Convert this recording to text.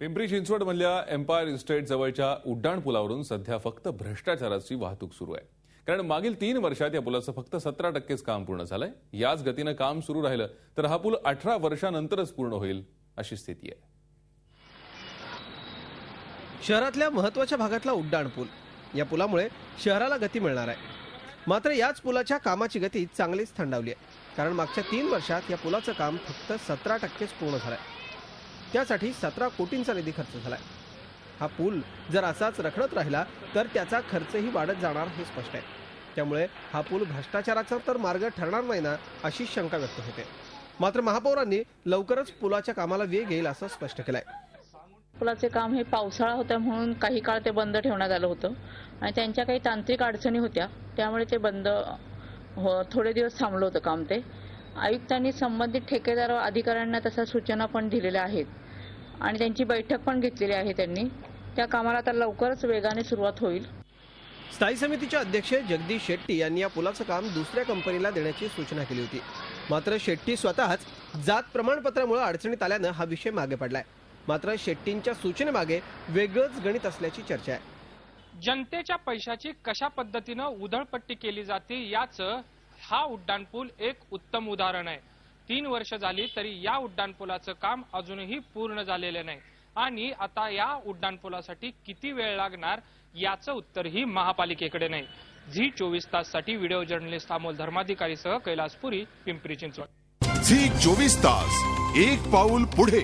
पिंपरी चिंचवडमधल्या empire estate जवळच्या उड्डाण पुलावरून सध्या फक्त भ्रष्टाचाराची वाहतूक सुरू आहे। कारण मागील 3 वर्षात या पुलाचं फक्त 17% काम पूर्ण झालंय। याच गतीनं काम सुरू राहिलं तर हा पूल 18 वर्षांनंतरच पूर्ण होईल अशी स्थिती आहे। शहरातल्या महत्त्वाच्या भागातला उड्डाण पूल, या पुलामुळे शहराला गती मिळणार आहे। मात्र याच पुलाच्या कामाची गती चांगलीच थंडावली आहे। कारण मागच्या 3 वर्षात या पुलाचं काम फक्त 17%च पूर्ण झालंय। त्यासाठी 17 कोटींचा निधी खर्च झालाय। हा पूल जर असाच रखडत राहिला तर त्याचा खर्चही वाढत जाणार हे स्पष्ट आहे। त्यामुळे हा पूल भ्रष्टाचाराचा तर मार्ग ठरणार नाही ना, अशी शंका व्यक्त होते। मात्र महापौरांनी लवकरच पुलाच्या कामाला वेग येईल असं स्पष्ट केलंय। पुलाचे काम हे पावसाळा होता म्हणून काही काळ ते बंद ठेवण्यात आलं होतं आणि त्यांच्या काही तांत्रिक अडचणी होत्या, त्यामुळे ते बंद थोडे दिवस थांबलं होतं काम। ते आयुक्तांनी संबंधित ठेकेदार व अधिकाऱ्यांना तशा सूचना पण दिलेल्या आहेत आणि त्यांची बैठक पण घेतलेली आहे। त्यांनी त्या कामाला आता लवकरच वेगाने सुरुवात होईल। स्थायी समितीचे अध्यक्ष जगदीश शेट्टी यांनी या पुलाचं काम दुसऱ्या कंपनीला देण्याची सूचना केली होती। मात्र शेट्टी स्वतःच जात प्रमाणपत्रामुळे अडचणीत आल्यानं हा विषय मागे पडलाय। मात्र शेट्टींच्या सूचनेमागे वेगळंच गणित असल्याची चर्चा आहे। जनतेच्या पैशाची कशा पद्धतीनं उधळपट्टी केली जाते याचं हा उड्डाण पूल एक उत्तम उदाहरण आहे। 3 वर्ष झाली तरी या उड्डाण पुलाचं काम अजूनही पूर्ण झालेलं नाही आणि आता या उड्डाण पुलासाठी किती वेळ लागणार याचं उत्तरही महापालिकेकडे नाही। झी 24 ताससाठी व्हिडिओ जर्नलिस्ट अमोल धर्माधिकारीसह कैलासपुरी, पिंपरी चिंचवड। झी 24 तास, एक पाऊल पुढे।